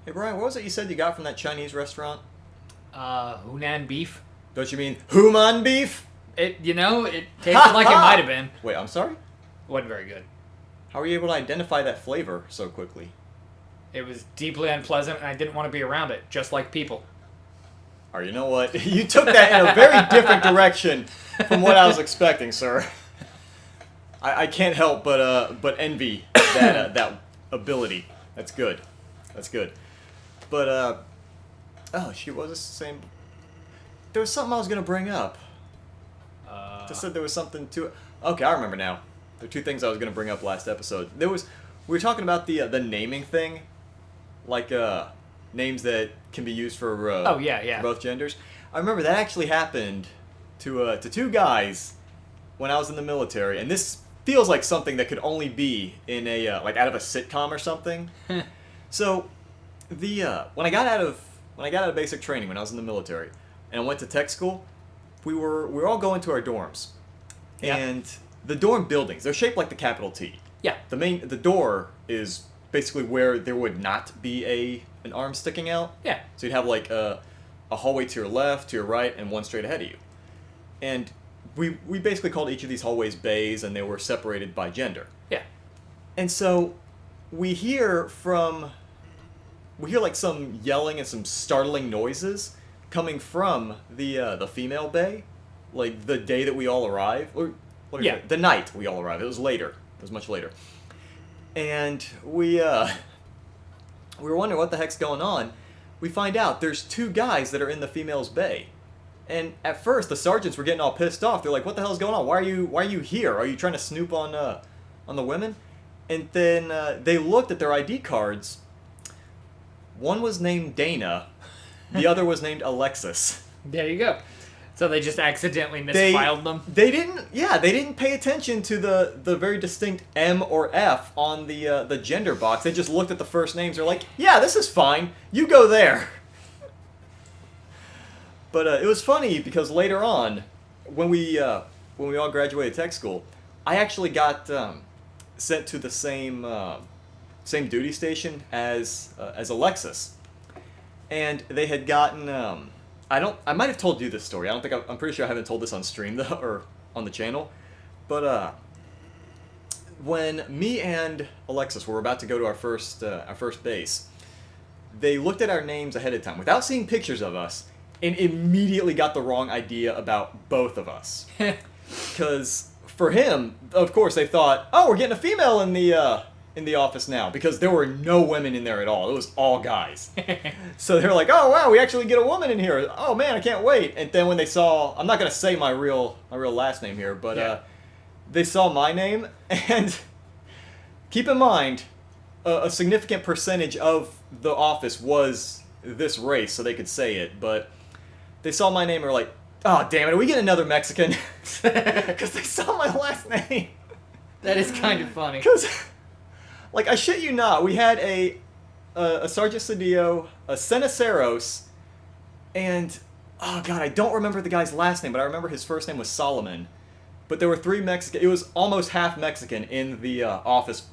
Hey Brian, what was it you said you got from that Chinese restaurant? Hunan beef. Don't you mean human beef? It tasted like it might have been. Wait, I'm sorry? Wasn't very good. How were you able to identify that flavor so quickly? It was deeply unpleasant, and I didn't want to be around it, just like people. Or you know what? You took that in a very different direction from what I was expecting, sir. I can't help but envy that ability. That's good. That's good. But oh, she was the same. There was something I was gonna bring up. Just said there was something to it. Okay, I remember now. There are two things I was gonna bring up last episode. We were talking about the naming thing, like names that can be used for Oh yeah. for both genders. I remember that actually happened to two guys when I was in the military, and this feels like something that could only be in a like out of a sitcom or something. So when I got out of basic training when I was in the military and I went to tech school, we were all going to our dorms, Yeah. and the dorm buildings, they're shaped like the capital T. Yeah. The door is basically where there would not be an arm sticking out. Yeah. So you'd have like a hallway to your left, to your right, and one straight ahead of you. And we basically called each of these hallways bays, and they were separated by gender. Yeah. And so we hear like some yelling and some startling noises coming from the female bay, like the day that we all arrive, or Yeah. the night we all arrived. It was later. It was much later. And we were wondering what the heck's going on. We find out there's two guys that are in the female's bay. And at first, the sergeants were getting all pissed off. They're like, "What the hell's going on? Why are you here? Are you trying to snoop on the women?" And then they looked at their ID cards. One was named Dana, the other was named Alexis. There you go. So they just accidentally misfiled them. They didn't pay attention to the very distinct M or F on the gender box. They just looked at the first names. They're like, "Yeah, this is fine. You go there." But it was funny because later on, when we all graduated tech school, I actually got sent to the same duty station as Alexis, and they had gotten I might have told you this story. I'm pretty sure I haven't told this on stream though, or on the channel, but when me and Alexis were about to go to our first base, they looked at our names ahead of time without seeing pictures of us, and immediately got the wrong idea about both of us. Because for him, of course, they thought, "Oh, we're getting a female in the office now," because there were no women in there at all. It was all guys. So they were like, "Oh wow, we actually get a woman in here. Oh man, I can't wait." And then when they saw, I'm not gonna say my real last name here, but Yeah. they saw my name, and keep in mind, a significant percentage of the office was this race, so they could say it, but they saw my name and were like, "Oh, damn it, are we getting another Mexican?" Because they saw my last name. That is kind of funny. Because, like, I shit you not, we had a Sergeant Cedillo, a Ceniceros, and, oh god, I don't remember the guy's last name, but I remember his first name was Solomon. But there were three Mexican, it was almost half Mexican in the office,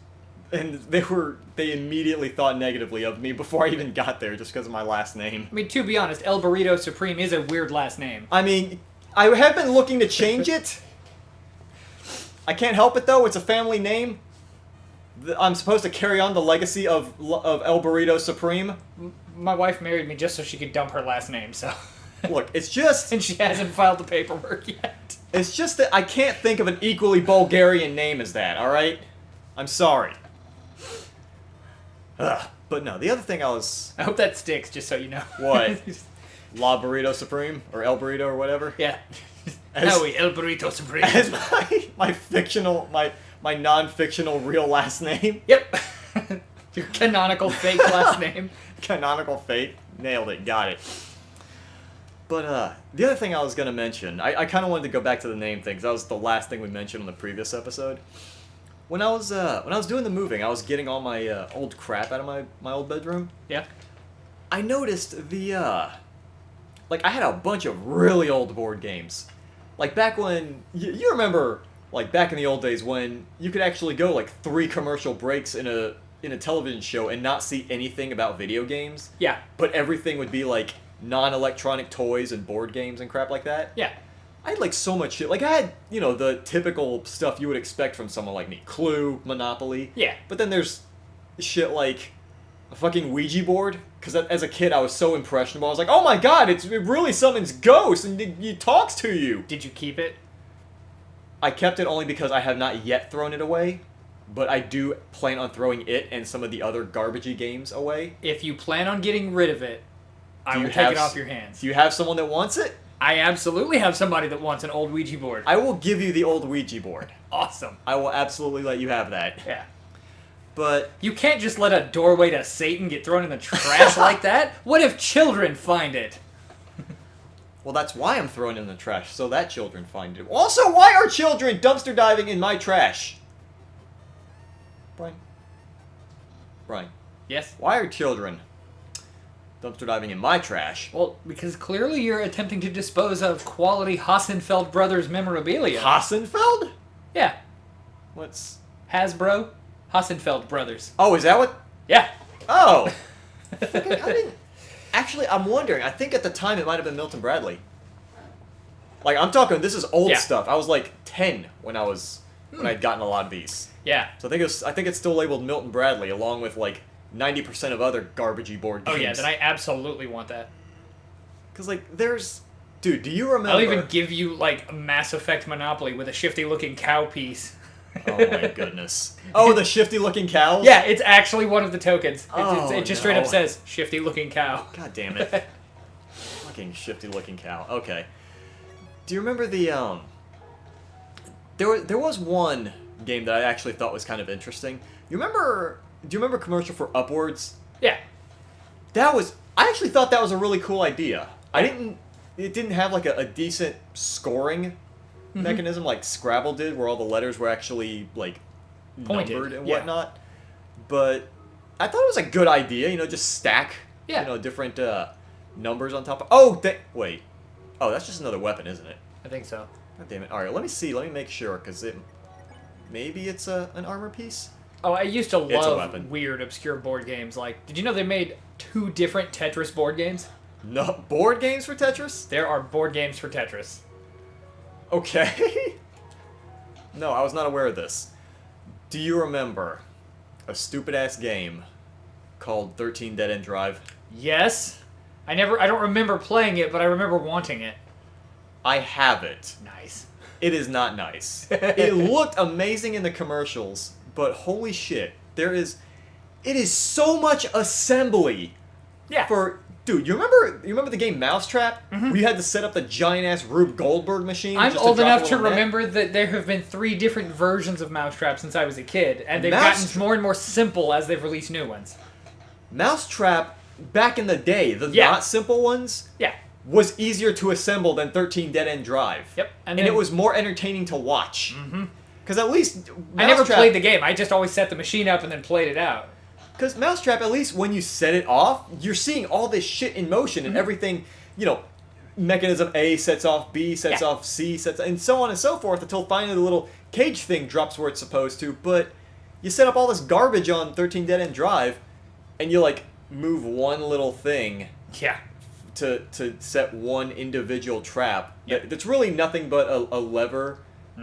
and they immediately thought negatively of me before I even got there, just because of my last name. I mean, to be honest, El Burrito Supreme is a weird last name. I mean, I have been looking to change it. I can't help it though, it's a family name. I'm supposed to carry on the legacy of El Burrito Supreme. My wife married me just so she could dump her last name, so... Look, it's just... And she hasn't filed the paperwork yet. It's just that I can't think of an equally Bulgarian name as that, alright? I'm sorry. But no, the other thing I hope that sticks, just so you know. What? La Burrito Supreme? Or El Burrito or whatever? Yeah. As- Howie, El Burrito Supreme. As my non-fictional real last name. Yep. Your canonical fake last name. Canonical fate. Nailed it. Got it. But the other thing I was going to mention, I kind of wanted to go back to the name thing, because that was the last thing we mentioned on the previous episode. When I was doing the moving, I was getting all my old crap out of my old bedroom. Yeah. I noticed I had a bunch of really old board games. Like back when, you remember, like back in the old days when you could actually go like 3 commercial breaks in in a television show and not see anything about video games. Yeah. But everything would be like non-electronic toys and board games and crap like that. Yeah. I had like so much shit. Like I had, the typical stuff you would expect from someone like me. Clue, Monopoly. Yeah. But then there's shit like a fucking Ouija board. Because as a kid, I was so impressionable. I was like, oh my god, it really summons ghosts and it talks to you. Did you keep it? I kept it only because I have not yet thrown it away. But I do plan on throwing it and some of the other garbagey games away. If you plan on getting rid of it, I will take it off your hands. Do you have someone that wants it? I absolutely have somebody that wants an old Ouija board. I will give you the old Ouija board. Awesome. I will absolutely let you have that. Yeah. But you can't just let a doorway to Satan get thrown in the trash like that. What if children find it? Well, that's why I'm throwing it in the trash, so that children find it. Also, why are children dumpster diving in my trash? Brian. Yes? Why are children dumpster diving in my trash? Well, because clearly you're attempting to dispose of quality Hassenfeld Brothers memorabilia. Hassenfeld? Yeah. What's... Hasbro? Hassenfeld Brothers. Oh, is that what... Yeah. Oh! I didn't... Actually, I'm wondering. I think at the time it might have been Milton Bradley. Like, I'm talking... This is old stuff. I was like 10 when I'd gotten a lot of these. Yeah. So I think it's still labeled Milton Bradley, along with like 90% of other garbagey board games. Oh yeah, then I absolutely want that. Because like there's, dude, do you remember? I'll even give you like a Mass Effect Monopoly with a shifty-looking cow piece. Oh my goodness. Oh, the shifty-looking cows? Yeah, it's actually one of the tokens. It just straight up no. says shifty-looking cow. God damn it. Fucking shifty-looking cow. Okay. Do you remember the There was one game that I actually thought was kind of interesting. Do you remember commercial for Upwards? Yeah. I actually thought that was a really cool idea. It didn't have like a decent scoring mechanism like Scrabble did, where all the letters were actually like pointed numbered and whatnot. But I thought it was a good idea, just stack different numbers on top of... wait. Oh, that's just another weapon, isn't it? I think so. God damn it. Alright, let me see. Let me make sure, because maybe it's an armor piece? Oh, I used to It's a love weapon. weird, obscure board games. Like, did you know they made 2 different Tetris board games? No, board games for Tetris? There are board games for Tetris. Okay. No, I was not aware of this. Do you remember a stupid-ass game called 13 Dead End Drive? Yes. I don't remember playing it, but I remember wanting it. I have it. Nice. It is not nice. It looked amazing in the commercials, but holy shit, it is so much assembly. Yeah. Dude, you remember the game Mousetrap? Mm-hmm. Where you had to set up the giant-ass Rube Goldberg machine? I'm just old drop enough a to little net? remember that there have been 3 different versions of Mousetrap since I was a kid, and they've gotten more and more simple as they've released new ones. Mousetrap, back in the day, the not simple ones, was easier to assemble than 13 Dead End Drive. Yep. And it was more entertaining to watch. Mm-hmm. Because at least I never played the game. I just always set the machine up and then played it out. Because Mousetrap, at least when you set it off, you're seeing all this shit in motion and everything, mechanism A sets off B, sets off C, and so on and so forth until finally the little cage thing drops where it's supposed to. But you set up all this garbage on 13 Dead End Drive, and you, move one little thing to set one individual trap. That's really nothing but a lever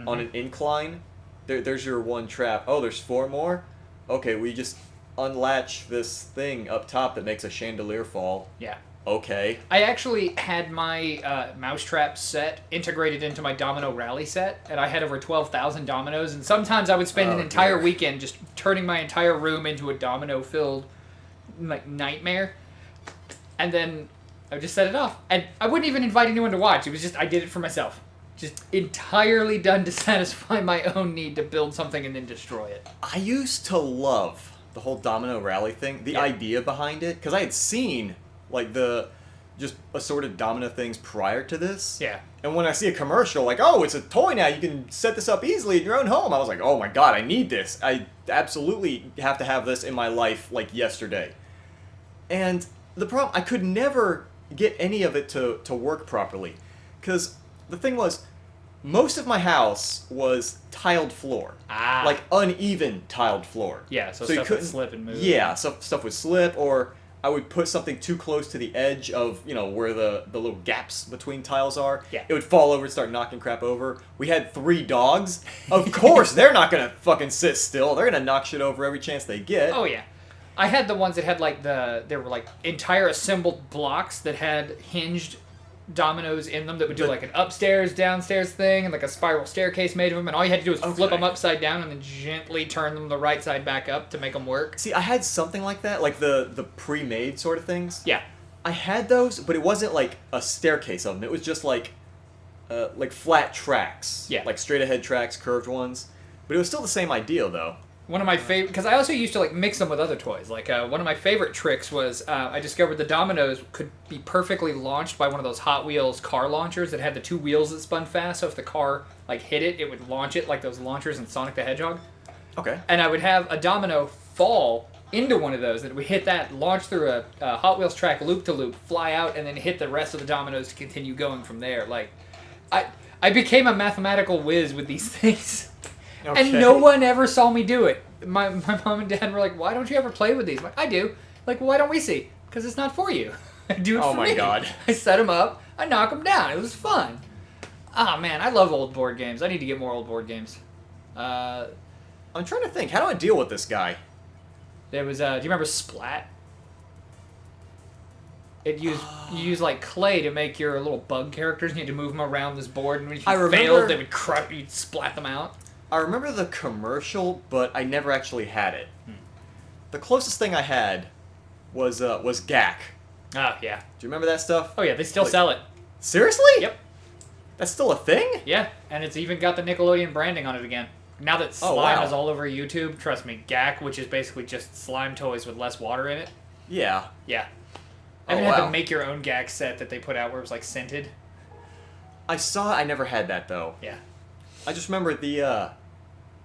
on an incline. There's your one trap. Oh, there's 4 more? Okay, we just unlatch this thing up top that makes a chandelier fall. Yeah. Okay. I actually had my Mousetrap set integrated into my Domino Rally set, and I had over 12,000 dominoes, and sometimes I would spend an entire weekend just turning my entire room into a domino-filled, nightmare. And then I would just set it off. And I wouldn't even invite anyone to watch. It was just, I did it for myself. Just entirely done to satisfy my own need to build something and then destroy it. I used to love the whole Domino Rally thing, the idea behind it, because I had seen, just assorted domino things prior to this. Yeah. And when I see a commercial, oh, it's a toy now, you can set this up easily in your own home, I was like, oh my god, I need this. I absolutely have to have this in my life, yesterday. And the problem, I could never get any of it to work properly. Because the thing was, most of my house was tiled floor. Ah. Like uneven tiled floor. Yeah, so you stuff would couldn't slip and move. Yeah, stuff would slip, or I would put something too close to the edge of, where the little gaps between tiles are. Yeah. It would fall over and start knocking crap over. We had 3 dogs. Of course, they're not going to fucking sit still. They're going to knock shit over every chance they get. Oh, yeah. I had the ones that had, like, there were, like, entire assembled blocks that had hinged dominoes in them that would do, like, an upstairs, downstairs thing, and, like, a spiral staircase made of them, and all you had to do was flip them upside down and then gently turn them the right side back up to make them work. See, I had something like that, like the pre-made sort of things. Yeah. I had those, but it wasn't, like, a staircase of them. It was just, like flat tracks. Yeah. Like, straight-ahead tracks, curved ones. But it was still the same idea, though. One of my favorite, because I also used to like mix them with other toys. Like one of my favorite tricks was I discovered the dominoes could be perfectly launched by one of those Hot Wheels car launchers that had the 2 wheels that spun fast. So if the car like hit it, it would launch it like those launchers in Sonic the Hedgehog. Okay. And I would have a domino fall into one of those, and it would hit that, launch through a Hot Wheels track loop to loop, fly out, and then hit the rest of the dominoes to continue going from there. Like, I became a mathematical whiz with these things. Okay. And no one ever saw me do it. My mom and dad were like, why don't you ever play with these? I'm like, I do. Like, well, why don't we see? Because it's not for you. I do it for me. Oh my god. I set them up. I knock them down. It was fun. Ah, man, I love old board games. I need to get more old board games. I'm trying to think. How do I deal with this guy? There was, do you remember Splat? You use like clay to make your little bug characters, and you had to move them around this board, and when you failed, they would crush, you'd splat them out. I remember the commercial, but I never actually had it. The closest thing I had was GAC. Oh, yeah. Do you remember that stuff? Oh, yeah, they still sell it. Seriously? Yep. That's still a thing? Yeah, and it's even got the Nickelodeon branding on it again. Now that slime is all over YouTube, trust me, GAC, which is basically just slime toys with less water in it. Yeah. Yeah. I even had the make your own GAC set that they put out where it was like scented. I saw it, I never had that though. Yeah. I just remember the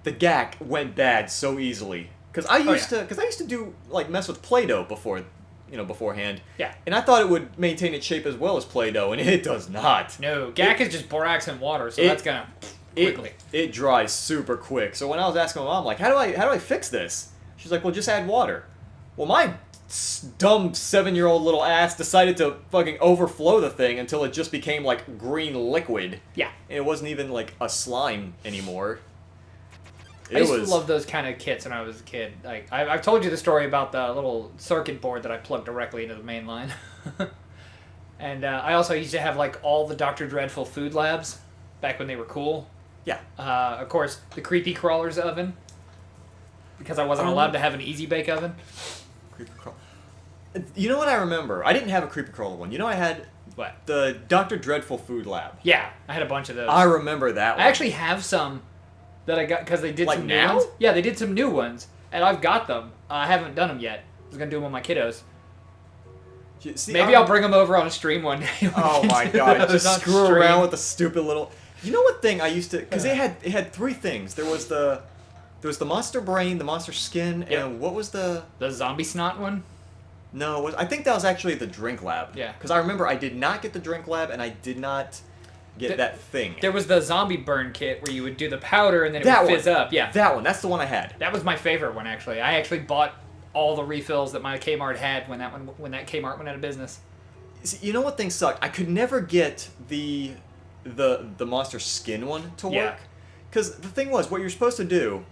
GAC went bad so easily. Because I used to do, like, mess with Play-Doh beforehand. Yeah. And I thought it would maintain its shape as well as Play-Doh, and it does not. No, GAC is just borax and water, so that's gonna quickly. It dries super quick. So when I was asking my mom, like, how do I fix this? She's like, well, just add water. Well, my dumb 7-year-old little ass decided to fucking overflow the thing until it just became, like, green liquid. Yeah. And it wasn't even, like, a slime anymore. I used to love those kind of kits when I was a kid. Like I've told you the story about the little circuit board that I plugged directly into the main line. And I also used to have like all the Dr. Dreadful food labs back when they were cool. Yeah. Of course, the Creepy Crawler's oven, because I wasn't allowed to have an Easy Bake oven. Creepy Crawler. You know what I remember? I didn't have a Creepy Crawler one. You know I had what? The Dr. Dreadful food lab. Yeah, I had a bunch of those. I remember that one. I actually have some that I got because they did like some now? new ones. Yeah, they did some new ones, and I've got them. I haven't done them yet. I was gonna do them with my kiddos. See, maybe I'll bring them over on a stream one day. Oh my god! Just screw around with the stupid little. You know what thing I used to? Because it had 3 things. There was the monster brain, the monster skin, and what was the zombie snot one? No, I think that was actually the drink lab. Yeah. Because I remember I did not get the drink lab, and I did not get that thing. There was the zombie burn kit where you would do the powder and then it would fizz up. Yeah. That one. That's the one I had. That was my favorite one, actually. I actually bought all the refills that my Kmart had when that Kmart went out of business. See, you know what thing sucked? I could never get the monster skin one to work. Because the thing was, what you're supposed to do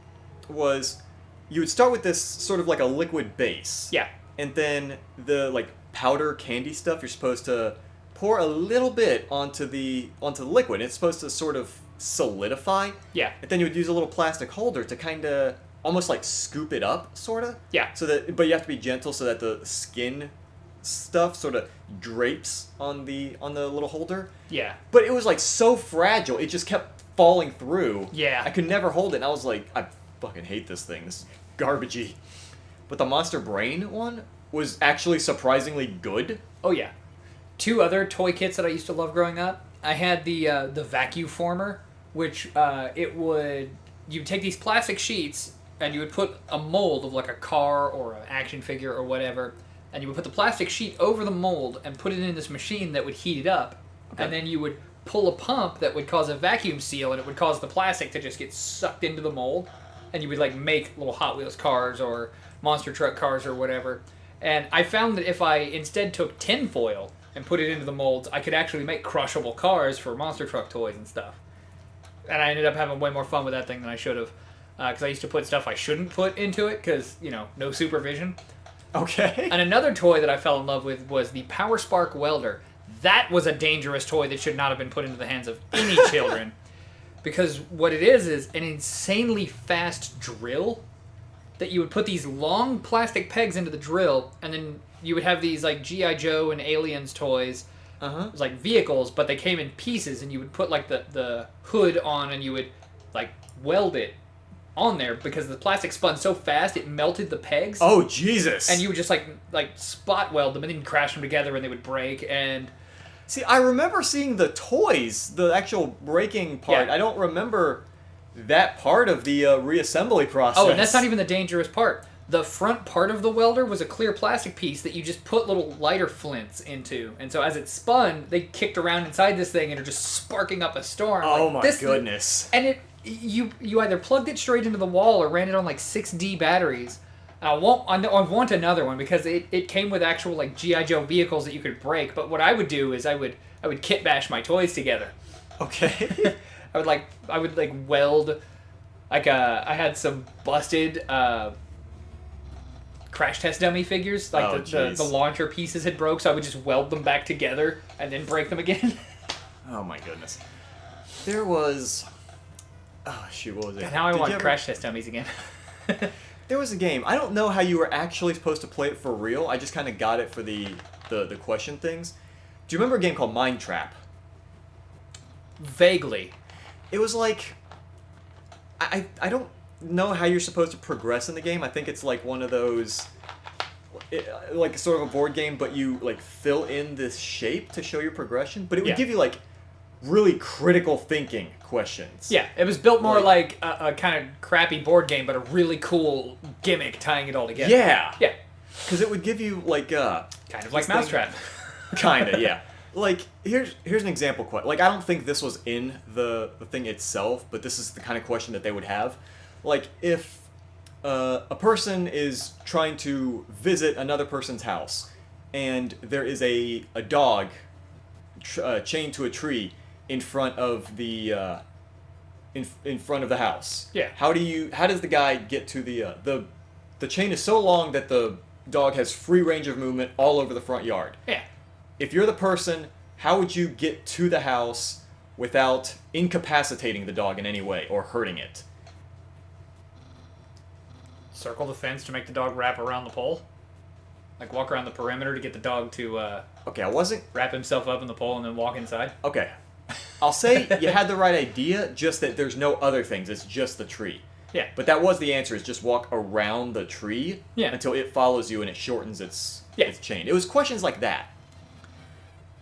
was you would start with this sort of like a liquid base. Yeah. And then the like powder candy stuff you're supposed to pour a little bit onto the liquid. It's supposed to sort of solidify. Yeah. And then you would use a little plastic holder to kind of almost like scoop it up, sort of. Yeah. But you have to be gentle so that the skin stuff sort of drapes on the little holder. Yeah. But it was like so fragile, it just kept falling through. Yeah. I could never hold it, and I was like, I fucking hate this thing. This is garbagey. But the Monster Brain one was actually surprisingly good. Oh yeah. 2 other toy kits that I used to love growing up. I had the vacuum former, which you'd take these plastic sheets and you would put a mold of like a car or an action figure or whatever, and you would put the plastic sheet over the mold and put it in this machine that would heat it up, and then you would pull a pump that would cause a vacuum seal, and it would cause the plastic to just get sucked into the mold, and you would like make little Hot Wheels cars or monster truck cars or whatever. And I found that if I instead took tinfoil and put it into the molds, I could actually make crushable cars for monster truck toys and stuff. And I ended up having way more fun with that thing than I should have, because I used to put stuff I shouldn't put into it because, you know, no supervision. Okay. And another toy that I fell in love with was the Power Spark Welder. That was a dangerous toy that should not have been put into the hands of any children. Because what it is an insanely fast drill that you would put these long plastic pegs into the drill, and then you would have these like G.I. Joe and Aliens toys. It was like vehicles, but they came in pieces, and you would put like the hood on, and you would like weld it on there because the plastic spun so fast it melted the pegs. Oh Jesus! And you would just like spot weld them and then crash them together, and they would break. And see, I remember seeing the toys, the actual breaking part. Yeah. I don't remember that part of the reassembly process. Oh, and that's not even the dangerous part. The front part of the welder was a clear plastic piece that you just put little lighter flints into. And so as it spun, they kicked around inside this thing and are just sparking up a storm. Oh like, my goodness. And you either plugged it straight into the wall or ran it on like 6D batteries. I want another one because it came with actual like G.I. Joe vehicles that you could break. But what I would do is I would kit bash my toys together. Okay. I would weld, like I had some busted crash test dummy figures, like the launcher pieces had broke, so I would just weld them back together and then break them again. Oh my goodness. There was, oh shoot, what was it? Now I want crash test dummies again. There was a game. I don't know how you were actually supposed to play it for real. I just kind of got it for the question things. Do you remember a game called Mind Trap? Vaguely. It was like, I don't know how you're supposed to progress in the game. I think it's like one of those, like sort of a board game, but you like fill in this shape to show your progression. But it would give you like really critical thinking questions. Yeah, it was built more like a kind of crappy board game, but a really cool gimmick tying it all together. Yeah. Yeah. Because it would give you like kind of like Mousetrap. Kinda, yeah. Like here's an example question. Like I don't think this was in the thing itself, but this is the kind of question that they would have. Like if a person is trying to visit another person's house, and there is a dog chained to a tree in front of the in front of the house. Yeah. How does the guy get to the chain is so long that the dog has free range of movement all over the front yard. Yeah. If you're the person, how would you get to the house without incapacitating the dog in any way or hurting it? Circle the fence to make the dog wrap around the pole? Like walk around the perimeter to get the dog to Okay, I wasn't... wrap himself up in the pole and then walk inside? Okay. I'll say you had the right idea, just that there's no other things. It's just the tree. Yeah. But that was the answer, is just walk around the tree until it follows you and it shortens its chain. It was questions like that.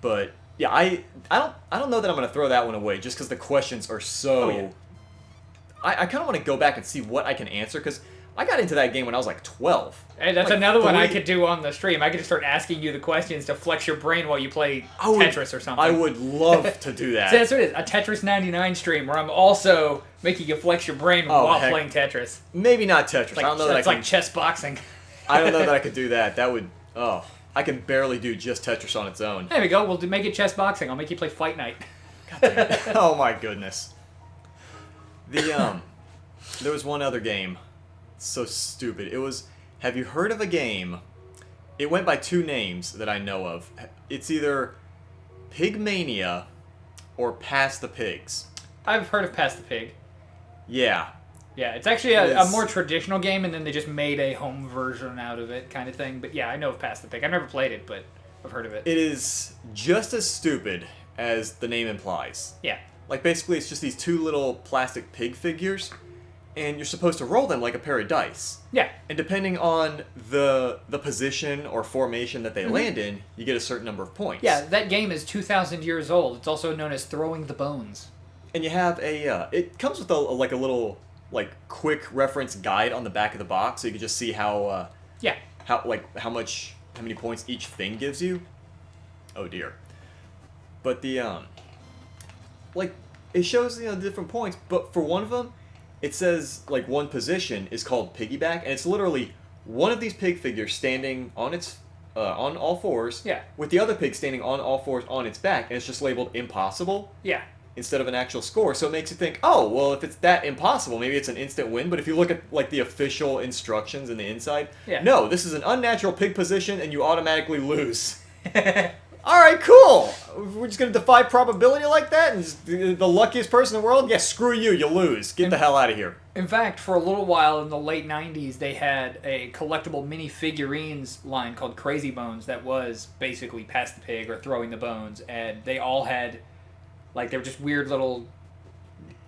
But yeah, I don't know that I'm going to throw that one away just because the questions are so... Oh, yeah. I kind of want to go back and see what I can answer, because I got into that game when I was like 12. Hey, that's like another one I could do on the stream. I could just start asking you the questions to flex your brain while you play Tetris or something. I would love to do that. So that's what it is, a Tetris 99 stream where I'm also making you flex your brain while playing Tetris. Maybe not Tetris. Like, I don't know that it's like chess boxing. I don't know that I could do that. That would... Oh, I can barely do just Tetris on its own. There we go. We'll make it chess boxing. I'll make you play Fight Night. God damn it. Oh my goodness. There was one other game. So stupid. It was... Have you heard of a game? It went by two names that I know of. It's either Pigmania or Pass the Pigs. I've heard of Pass the Pig. Yeah. Yeah, it's actually a more traditional game, and then they just made a home version out of it, kind of thing. But yeah, I know of Pass the Pig. I've never played it, but I've heard of it. It is just as stupid as the name implies. Yeah. Like, basically, it's just these two little plastic pig figures, and you're supposed to roll them like a pair of dice. Yeah. And depending on the position or formation that they land in, you get a certain number of points. Yeah, that game is 2,000 years old. It's also known as Throwing the Bones. And you have a... it comes with a little... like quick reference guide on the back of the box, so you can just see how how many points each thing gives you. Oh dear. But the like it shows the different points, but for one of them, it says like one position is called piggyback, and it's literally one of these pig figures standing on its on all fours, Yeah. with the other pig standing on all fours on its back, and it's just labeled impossible Yeah. instead of an actual score. So it makes you think, oh, well, if it's that impossible, maybe it's an instant win. But if you look at like the official instructions in the inside, Yeah. no, this is an unnatural pig position, and you automatically lose. All right, cool. We're just gonna defy probability like that, and just, the luckiest person in the world? Yeah, screw you. You lose. Get the hell out of here. In fact, for a little while in the late 90s, they had a collectible mini figurines line called Crazy Bones that was basically Pass the Pig or Throwing the Bones, and they all had, like, they were just weird little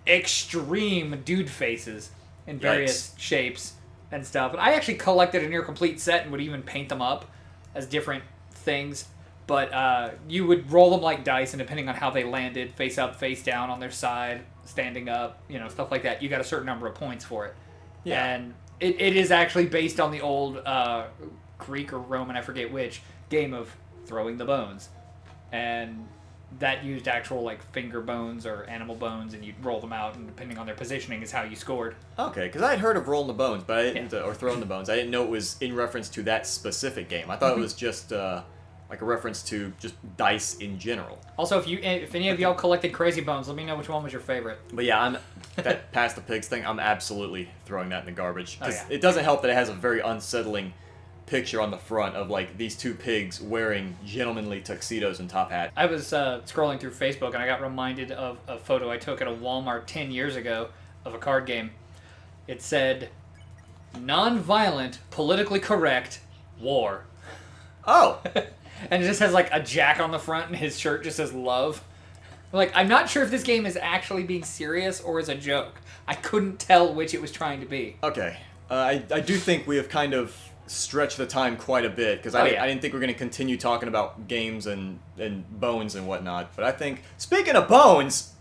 extreme dude faces in various shapes and stuff. And I actually collected a near complete set and would even paint them up as different things. But you would roll them like dice, and depending on how they landed, face up, face down, on their side, standing up, stuff like that, you got a certain number of points for it. Yeah. And it is actually based on the old Greek or Roman, I forget which, game of Throwing the Bones. And that used actual like finger bones or animal bones, and you'd roll them out, and depending on their positioning is how you scored. Okay, because I had heard of rolling the bones, but I didn't, or throwing the bones. I didn't know it was in reference to that specific game. I thought it was just like a reference to just dice in general. Also, if any of y'all collected Crazy Bones, let me know which one was your favorite. But yeah, that Pass the Pigs thing, I'm absolutely throwing that in the garbage. Oh, 'Cause yeah. it doesn't help that it has a very unsettling picture on the front of like these two pigs wearing gentlemanly tuxedos and top hats. I was scrolling through Facebook, and I got reminded of a photo I took at a Walmart 10 years ago of a card game. It said, "Non-violent, politically correct, war." Oh! And it just has like a jack on the front, and his shirt just says love. Like, I'm not sure if this game is actually being serious or is a joke. I couldn't tell which it was trying to be. Okay. I do think we have kind of stretched the time quite a bit, because I didn't think we are going to continue talking about games and bones and whatnot. But I think, speaking of bones,